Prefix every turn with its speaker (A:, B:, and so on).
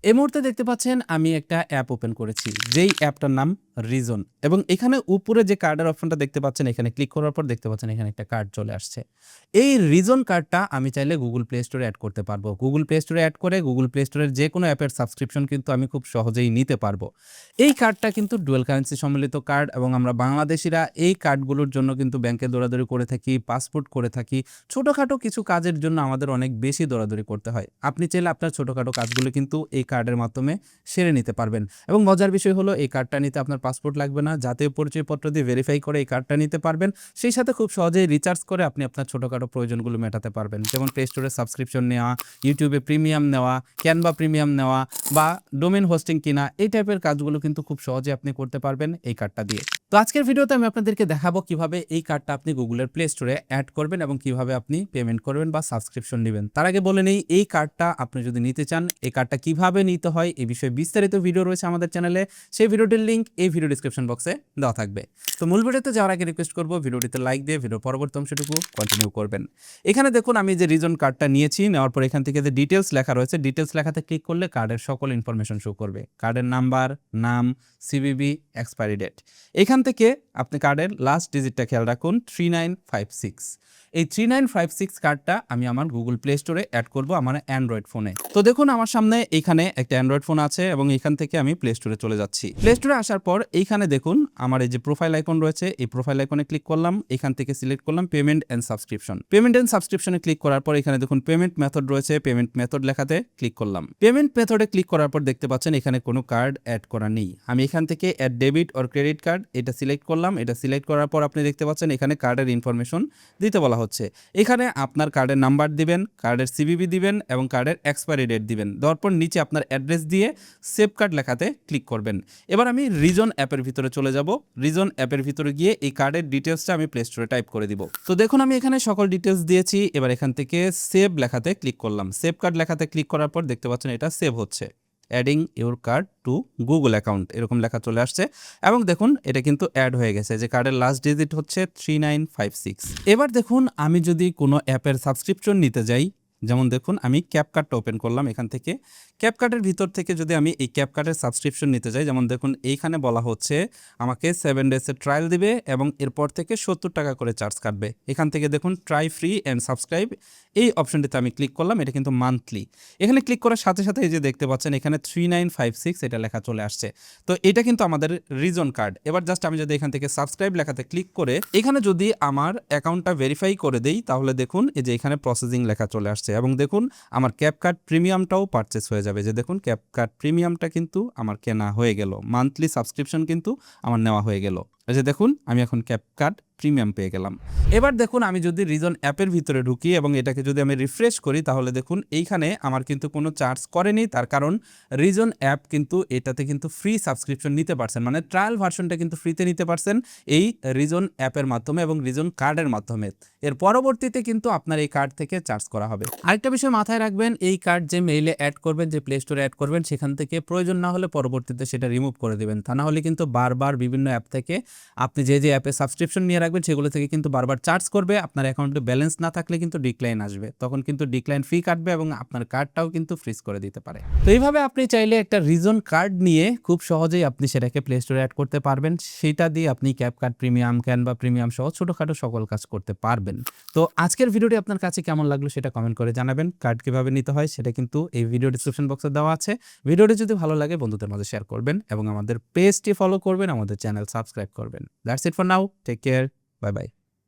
A: এই মুহূর্তে দেখতে পাচ্ছেন আমি একটা অ্যাপ ওপেন করেছি, যেই অ্যাপটার নাম রিজন। এবং এখানে উপরে যে কার্ডের অপশনটা দেখতে পাচ্ছেন, এখানে ক্লিক করার পর দেখতে পাচ্ছেন এখানে একটা কার্ড চলে আসছে। এই রিজন কার্ডটা আমি চাইলে গুগল প্লে স্টোরে অ্যাড করতে পারবো। গুগল প্লে স্টোরে অ্যাড করে গুগল প্লে স্টোরের যে কোনো অ্যাপের সাবস্ক্রিপশন কিন্তু আমি খুব সহজেই নিতে পারবো। এই কার্ডটা কিন্তু ডুয়াল কারেন্সি সম্মিলিত কার্ড, এবং আমরা বাংলাদেশিরা এই কার্ডগুলোর জন্য কিন্তু ব্যাংকে দৌড়াদৌড়ি করে থাকি, পাসপোর্ট করে থাকি। ছোটোখাটো কিছু কাজের জন্য আমাদের অনেক বেশি দৌড়াদৌড়ি করতে হয়। আপনি চাইলে আপনার ছোটোখাটো কাজগুলো কিন্তু এই কার্ডের মাধ্যমে সেরে নিতে পারবেন। এবং মজার বিষয় হলো, এই কার্ডটা নিতে আপনার পাসপোর্ট লাগবে না, জাতীয় পরিচয়পত্র দিয়ে ভেরিফাই করে এই কার্ডটা নিতে পারবেন। সেই সাথে খুব সহজেই রিচার্জ করে আপনি আপনার ছোটোখাটো প্রয়োজনগুলো মেটাতে পারবেন, যেমন প্লে স্টোরে সাবস্ক্রিপশন নেওয়া, ইউটিউবে প্রিমিয়াম নেওয়া, ক্যানভা প্রিমিয়াম নেওয়া, বা ডোমেন হোস্টিং কিনা, এই টাইপের কাজগুলো কিন্তু খুব সহজে আপনি করতে পারবেন এই কার্ডটা দিয়ে। তো আজকের ভিডিওতে আমি আপনাদেরকে দেখাবো কিভাবে এই কার্ডটা আপনি গুগলের প্লে স্টোরে অ্যাড করবেন এবং কিভাবে আপনি পেমেন্ট করবেন বা সাবস্ক্রিপশন নেবেন। তার আগে বলে নেই, এই কার্ডটা আপনি যদি নিতে চান, এই কার্ডটা কিভাবে নিতে হয় এই বিষয়ে বিস্তারিত ভিডিও রয়েছে আমাদের চ্যানেলে। সেই ভিডিওটির লিঙ্ক এই ভিডিও ডিসক্রিপশন বক্সে দেওয়া থাকবে। তো মূল ভিডিওতে যাওয়ার আগে রিকোয়েস্ট করবো, ভিডিওটিতে লাইক দিয়ে ভিডিওর পরবর্তী অংশটুকু কন্টিনিউ করবেন। এখানে দেখুন আমি যে রিজন কার্ডটা নিয়েছি, নেওয়ার পর এখান থেকে যে ডিটেলস লেখা রয়েছে, ডিটেলস লেখাতে ক্লিক করলে কার্ডের সকল ইনফরমেশন শো করবে। কার্ডের নাম্বার, নাম, সিভিভি, এক্সপায়ারি ডেট। এখান থেকে আপনি কার্ডের লাস্ট ডিজিটটা খেয়াল রাখুন, 3956। এই 3956 কার্ডটা আমি আমার গুগল প্লে স্টোরে অ্যাড করব আমার অ্যান্ড্রয়েড ফোনে। তো দেখুন আমার সামনে এইখানে একটা অ্যান্ড্রয়েড ফোন আছে, এবং এখান থেকে আমি প্লে স্টোরে চলে যাচ্ছি। প্লে স্টোরে আসার পর এইখানে দেখুন আমার এই যে প্রোফাইল আইকন রয়েছে, এই প্রোফাইল আইকনে ক্লিক করলাম। এখান থেকে সিলেক্ট করলাম payment and subscription. Payment and সাবস্ক্রিপশনে ক্লিক করার পর এখানে দেখুন পেমেন্ট মেথড রয়েছে, পেমেন্ট মেথড লেখাতে ক্লিক করলাম। পেমেন্ট মেথডে ক্লিক করার পর দেখতে পাচ্ছেন এখানে কোনো কার্ড অ্যাড করা নেই। আমি এখান থেকে add debit or credit card এটা সিলেক্ট করলাম। এটা সিলেক্ট করার পর আপনি দেখতে পাচ্ছেন এখানে কার্ডের ইনফরমেশন দিতে বলা হচ্ছে। এখানে আপনার কার্ডের নাম্বার দিবেন, কার্ডের সিভিভি দিবেন এবং কার্ডের এক্সপায়ারি ডেট দিবেন। দেওয়ার পর নিচে আপনার অ্যাড্রেস দিয়ে সেভ কার্ড লেখাতে ক্লিক করবেন। এবার আমি রিজন অ্যাপের ভিতরে চলে যাব। রিজন অ্যাপের ভিতরে গিয়ে এই কার্ডের ডিটেলসটা আমি প্লে স্টোরে টাইপ করে দিব। তো দেখুন আমি এখানে সকল ডিটেলস দিয়েছি। এবার এখান থেকে সেভ লেখাতে ক্লিক করলাম। সেভ কার্ড লেখাতে ক্লিক করার পর দেখতে পাচ্ছেন এটা সেভ হচ্ছে। Adding your card to Google account এরকম লেখা চলে আসছে, এবং দেখুন এটা কিন্তু অ্যাড হয়ে গেছে। যে কার্ডের লাস্ট ডিজিট হচ্ছে 3956। এবার দেখুন আমি যদি কোনো অ্যাপের সাবস্ক্রিপশন নিতে যাই, যেমন দেখুন আমি ক্যাপকার্টটা ওপেন করলাম। এখান থেকে ক্যাপকার্টের ভিতর থেকে যদি আমি এই ক্যাপকার্টের সাবস্ক্রিপশন নিতে যাই, যেমন দেখুন এইখানে বলা হচ্ছে আমাকে 7 ডেজের ট্রায়াল দিবে এবং এরপর থেকে 70 টাকা করে চার্জ কাটবে। এখান থেকে দেখুন ট্রাই ফ্রি অ্যান্ড সাবস্ক্রাইব, এই অপশনটিতে আমি ক্লিক করলাম। এটা কিন্তু মান্থলি। এখানে ক্লিক করার সাথে সাথে এই যে দেখতে পাচ্ছেন এখানে 3956 এটা লেখা চলে আসছে। তো এটা কিন্তু আমাদের রিজন কার্ড। এবার জাস্ট আমি যদি এখান থেকে সাবস্ক্রাইব লেখাতে ক্লিক করে এখানে যদি আমার অ্যাকাউন্টটা ভেরিফাই করে দেই, তাহলে দেখুন এই যে এখানে প্রসেসিং লেখা চলে আসছে, এবং দেখুন আমার ক্যাপকার্ট প্রিমিয়ামটাও পারচেস হয়ে যাবে। যে দেখুন ক্যাপকার্ট প্রিমিয়ামটা কিন্তু আমার কেনা হয়ে গেল, মান্থলি সাবস্ক্রিপশন কিন্তু আমার নেওয়া হয়ে গেল। এই যে দেখুন আমি এখন ক্যাপকার্ট প্রিমিয়াম পেয়ে গেলাম। এবার দেখুন আমি যদি রিজন অ্যাপের ভিতরে ঢুকি এবং এটাকে যদি আমি রিফ্রেশ করি, তাহলে দেখুন এইখানে আমার কিন্তু কোনো চার্জ করেনি। তার কারণ রিজন অ্যাপ কিন্তু এটাতে কিন্তু ফ্রি সাবস্ক্রিপশন নিতে পারছেন, মানে ট্রায়াল ভার্সনটা কিন্তু ফ্রিতে নিতে পারছেন এই রিজন অ্যাপের মাধ্যমে এবং রিজন কার্ডের মাধ্যমে। এর পরবর্তীতে কিন্তু আপনার এই কার্ড থেকে চার্জ করা হবে। আরেকটা বিষয় মাথায় রাখবেন, এই কার্ড যে মেইলে অ্যাড করবেন, যে প্লে স্টোরে অ্যাড করবেন, সেখান থেকে প্রয়োজন না হলে পরবর্তীতে সেটা রিমুভ করে দেবেন। তা না হলে কিন্তু বারবার বিভিন্ন অ্যাপ থেকে আপনি যে অ্যাপে সাবস্ক্রিপশন নিয়ে রাখবেন সেগুলো থেকে কিন্তু বারবার চার্জ করবে। আপনার অ্যাকাউন্টে ব্যালেন্স না থাকলে কিন্তু ডিক্লাইন আসবে, তখন কিন্তু ডিক্লাইন ফি কাটবে এবং আপনার কার্ডটাও কিন্তু ফ্রিজ করে দিতে পারে। তো এইভাবে আপনি চাইলে একটা রিজন কার্ড নিয়ে খুব সহজেই আপনি সেটাকে প্লে স্টোরে অ্যাড করতে পারবেন। সেটা দিয়ে আপনি ক্যাপকার্ট প্রিমিয়াম, ক্যানভা প্রিমিয়াম সহ ছোটোখাটো সকল কাজ করতে পারবেন। তো আজকের ভিডিওটি আপনার কাছে কেমন লাগলো সেটা কমেন্ট করে জানাবেন। কার্ড কিভাবে নিতে হয় সেটা কিন্তু এই ভিডিও ডিসক্রিপশন বক্সে দেওয়া আছে। ভিডিওটি যদি ভালো লাগে বন্ধুদের মাঝে শেয়ার করবেন এবং আমাদের পেজটি ফলো করবেন, আমাদের চ্যানেল সাবস্ক্রাইব করবেন। That's it for now, take care, bye by.